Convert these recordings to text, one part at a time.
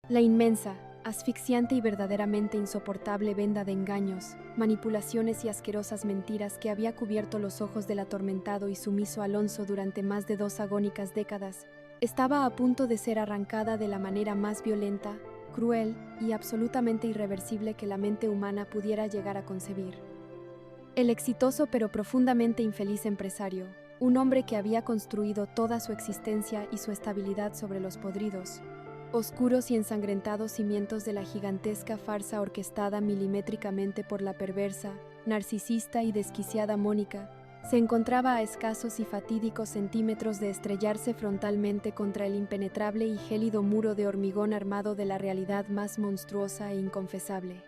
La inmensa, asfixiante y verdaderamente insoportable venda de engaños, manipulaciones y asquerosas mentiras que había cubierto los ojos del atormentado y sumiso Alonso durante más de 2 agónicas décadas, estaba a punto de ser arrancada de la manera más violenta, cruel y absolutamente irreversible que la mente humana pudiera llegar a concebir. El exitoso pero profundamente infeliz empresario, un hombre que había construido toda su existencia y su estabilidad sobre los podridos, oscuros y ensangrentados cimientos de la gigantesca farsa orquestada milimétricamente por la perversa, narcisista y desquiciada Mónica, se encontraba a escasos y fatídicos centímetros de estrellarse frontalmente contra el impenetrable y gélido muro de hormigón armado de la realidad más monstruosa e inconfesable.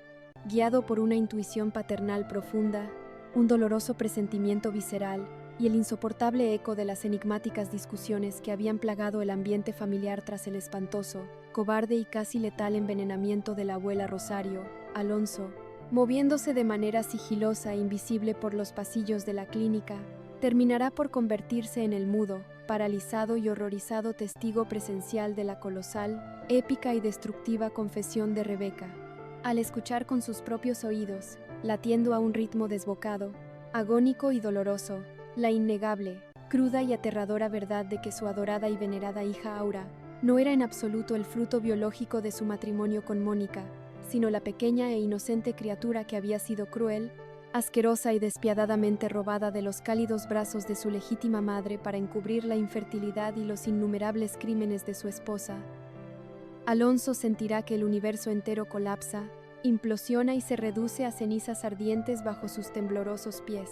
Guiado por una intuición paternal profunda, un doloroso presentimiento visceral y el insoportable eco de las enigmáticas discusiones que habían plagado el ambiente familiar tras el espantoso, cobarde y casi letal envenenamiento de la abuela Rosario, Alonso, moviéndose de manera sigilosa e invisible por los pasillos de la clínica, terminará por convertirse en el mudo, paralizado y horrorizado testigo presencial de la colosal, épica y destructiva confesión de Rebeca. Al escuchar con sus propios oídos, latiendo a un ritmo desbocado, agónico y doloroso, la innegable, cruda y aterradora verdad de que su adorada y venerada hija Aura no era en absoluto el fruto biológico de su matrimonio con Mónica, sino la pequeña e inocente criatura que había sido cruel, asquerosa y despiadadamente robada de los cálidos brazos de su legítima madre para encubrir la infertilidad y los innumerables crímenes de su esposa. Alonso sentirá que el universo entero colapsa, implosiona y se reduce a cenizas ardientes bajo sus temblorosos pies.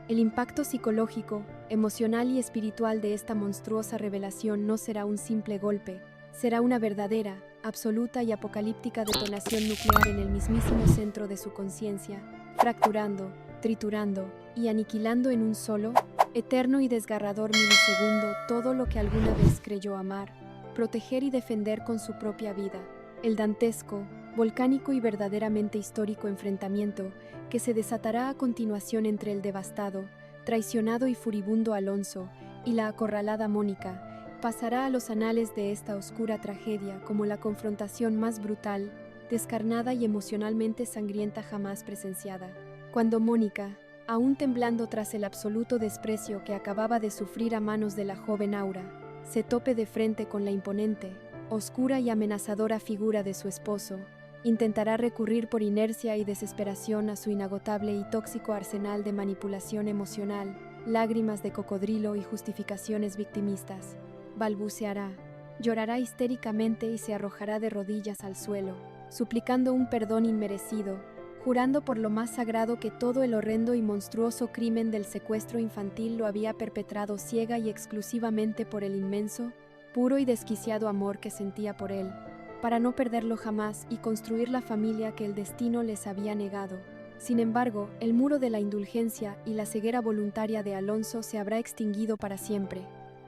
El impacto psicológico, emocional y espiritual de esta monstruosa revelación no será un simple golpe, será una verdadera, absoluta y apocalíptica detonación nuclear en el mismísimo centro de su conciencia, fracturando, triturando y aniquilando en un solo, eterno y desgarrador milisegundo todo lo que alguna vez creyó amar, proteger y defender con su propia vida. El dantesco, volcánico y verdaderamente histórico enfrentamiento que se desatará a continuación entre el devastado, traicionado y furibundo Alonso y la acorralada Mónica, pasará a los anales de esta oscura tragedia como la confrontación más brutal, descarnada y emocionalmente sangrienta jamás presenciada. Cuando Mónica, aún temblando tras el absoluto desprecio que acababa de sufrir a manos de la joven Aura, se tope de frente con la imponente, oscura y amenazadora figura de su esposo, intentará recurrir por inercia y desesperación a su inagotable y tóxico arsenal de manipulación emocional, lágrimas de cocodrilo y justificaciones victimistas. Balbuceará, llorará histéricamente y se arrojará de rodillas al suelo, suplicando un perdón inmerecido, jurando por lo más sagrado que todo el horrendo y monstruoso crimen del secuestro infantil lo había perpetrado ciega y exclusivamente por el inmenso, puro y desquiciado amor que sentía por él, para no perderlo jamás y construir la familia que el destino les había negado. Sin embargo, el muro de la indulgencia y la ceguera voluntaria de Alonso se habrá extinguido para siempre.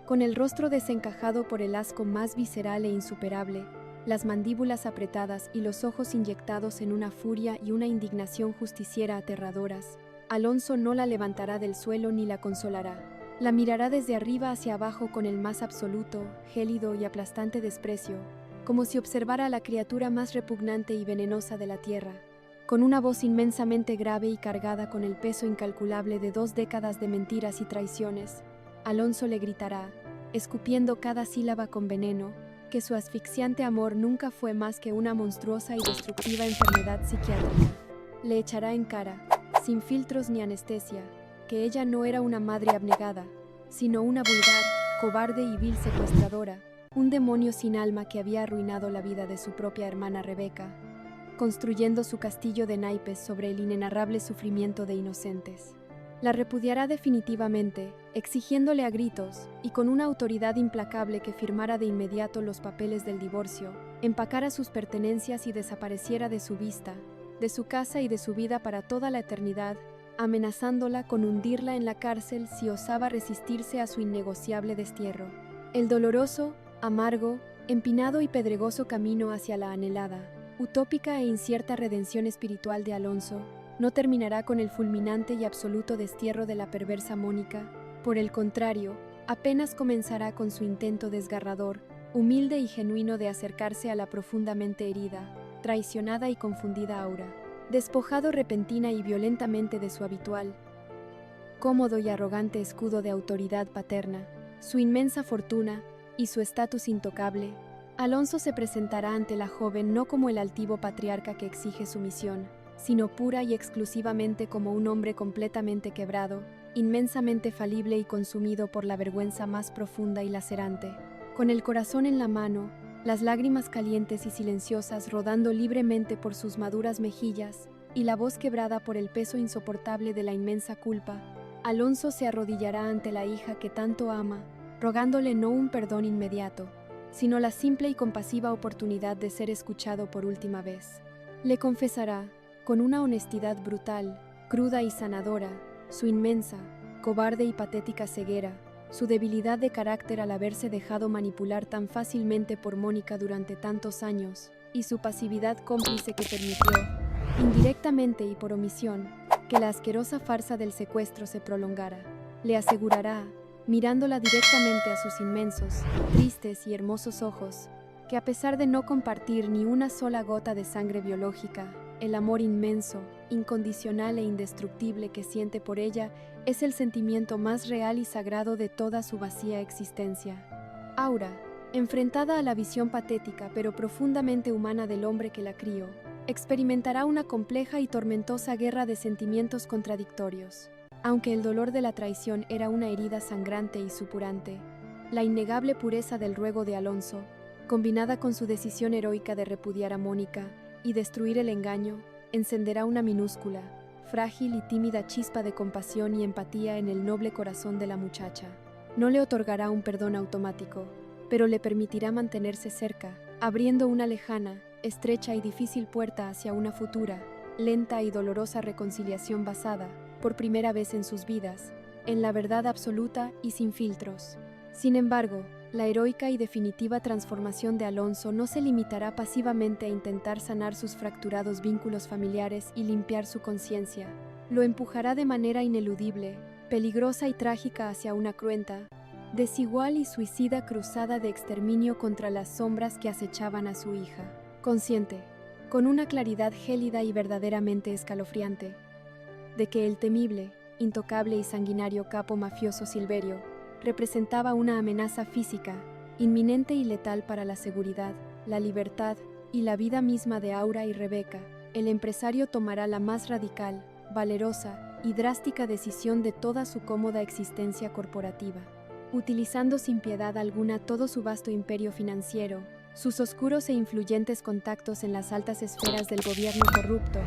Con el rostro desencajado por el asco más visceral e insuperable, las mandíbulas apretadas y los ojos inyectados en una furia y una indignación justiciera aterradoras, Alonso no la levantará del suelo ni la consolará. La mirará desde arriba hacia abajo con el más absoluto, gélido y aplastante desprecio, como si observara a la criatura más repugnante y venenosa de la tierra. Con una voz inmensamente grave y cargada con el peso incalculable de 2 décadas de mentiras y traiciones, Alonso le gritará, escupiendo cada sílaba con veneno, que su asfixiante amor nunca fue más que una monstruosa y destructiva enfermedad psiquiátrica. Le echará en cara, sin filtros ni anestesia, que ella no era una madre abnegada, sino una vulgar, cobarde y vil secuestradora, un demonio sin alma que había arruinado la vida de su propia hermana Rebeca, construyendo su castillo de naipes sobre el inenarrable sufrimiento de inocentes. La repudiará definitivamente, exigiéndole a gritos, y con una autoridad implacable que firmara de inmediato los papeles del divorcio, empacara sus pertenencias y desapareciera de su vista, de su casa y de su vida para toda la eternidad, amenazándola con hundirla en la cárcel si osaba resistirse a su innegociable destierro. El doloroso, amargo, empinado y pedregoso camino hacia la anhelada, utópica e incierta redención espiritual de Alonso no terminará con el fulminante y absoluto destierro de la perversa Mónica. Por el contrario, apenas comenzará con su intento desgarrador humilde y genuino de acercarse a la profundamente herida, traicionada y confundida Aura. Despojado repentina y violentamente de su habitual, cómodo y arrogante escudo de autoridad paterna, su inmensa fortuna y su estatus intocable, Alonso se presentará ante la joven no como el altivo patriarca que exige sumisión, sino pura y exclusivamente como un hombre completamente quebrado, inmensamente falible y consumido por la vergüenza más profunda y lacerante. Con el corazón en la mano, las lágrimas calientes y silenciosas rodando libremente por sus maduras mejillas y la voz quebrada por el peso insoportable de la inmensa culpa, Alonso se arrodillará ante la hija que tanto ama, rogándole no un perdón inmediato, sino la simple y compasiva oportunidad de ser escuchado por última vez. Le confesará, con una honestidad brutal, cruda y sanadora, su inmensa, cobarde y patética ceguera, su debilidad de carácter al haberse dejado manipular tan fácilmente por Mónica durante tantos años, y su pasividad cómplice que permitió, indirectamente y por omisión, que la asquerosa farsa del secuestro se prolongara. Le asegurará, mirándola directamente a sus inmensos, tristes y hermosos ojos, que a pesar de no compartir ni una sola gota de sangre biológica, el amor inmenso, incondicional e indestructible que siente por ella es el sentimiento más real y sagrado de toda su vacía existencia. Aura, enfrentada a la visión patética pero profundamente humana del hombre que la crió, experimentará una compleja y tormentosa guerra de sentimientos contradictorios. Aunque el dolor de la traición era una herida sangrante y supurante, la innegable pureza del ruego de Alonso, combinada con su decisión heroica de repudiar a Mónica y destruir el engaño, encenderá una minúscula, frágil y tímida chispa de compasión y empatía en el noble corazón de la muchacha. No le otorgará un perdón automático, pero le permitirá mantenerse cerca, abriendo una lejana, estrecha y difícil puerta hacia una futura, lenta y dolorosa reconciliación basada, por primera vez en sus vidas, en la verdad absoluta y sin filtros. Sin embargo, la heroica y definitiva transformación de Alonso no se limitará pasivamente a intentar sanar sus fracturados vínculos familiares y limpiar su conciencia. Lo empujará de manera ineludible, peligrosa y trágica hacia una cruenta, desigual y suicida cruzada de exterminio contra las sombras que acechaban a su hija. Consciente, con una claridad gélida y verdaderamente escalofriante, de que el temible, intocable y sanguinario capo mafioso Silverio representaba una amenaza física, inminente y letal para la seguridad, la libertad y la vida misma de Aura y Rebeca, el empresario tomará la más radical, valerosa y drástica decisión de toda su cómoda existencia corporativa. Utilizando sin piedad alguna todo su vasto imperio financiero, sus oscuros e influyentes contactos en las altas esferas del gobierno corrupto,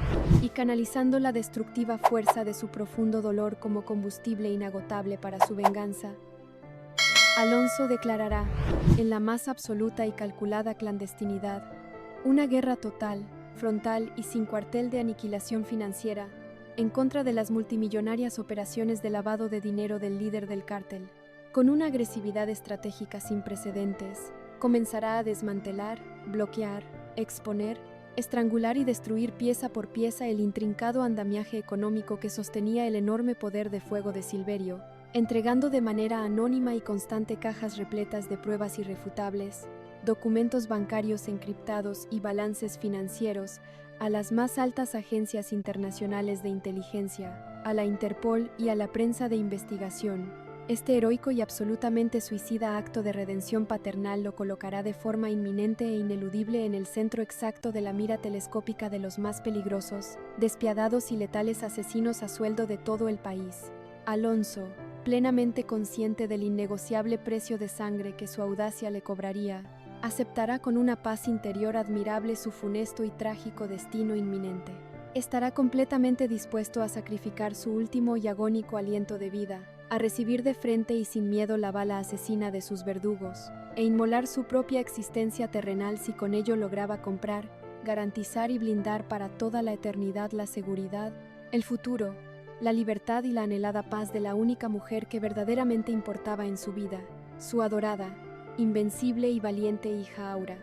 y canalizando la destructiva fuerza de su profundo dolor como combustible inagotable para su venganza, Alonso declarará, en la más absoluta y calculada clandestinidad, una guerra total, frontal y sin cuartel de aniquilación financiera, en contra de las multimillonarias operaciones de lavado de dinero del líder del cártel. Con una agresividad estratégica sin precedentes, comenzará a desmantelar, bloquear, exponer, estrangular y destruir pieza por pieza el intrincado andamiaje económico que sostenía el enorme poder de fuego de Silverio, entregando de manera anónima y constante cajas repletas de pruebas irrefutables, documentos bancarios encriptados y balances financieros a las más altas agencias internacionales de inteligencia, a la Interpol y a la prensa de investigación. Este heroico y absolutamente suicida acto de redención paternal lo colocará de forma inminente e ineludible en el centro exacto de la mira telescópica de los más peligrosos, despiadados y letales asesinos a sueldo de todo el país. Alonso, plenamente consciente del innegociable precio de sangre que su audacia le cobraría, aceptará con una paz interior admirable su funesto y trágico destino inminente. Estará completamente dispuesto a sacrificar su último y agónico aliento de vida, a recibir de frente y sin miedo la bala asesina de sus verdugos, e inmolar su propia existencia terrenal si con ello lograba comprar, garantizar y blindar para toda la eternidad la seguridad, el futuro, la libertad y la anhelada paz de la única mujer que verdaderamente importaba en su vida, su adorada, invencible y valiente hija Aura.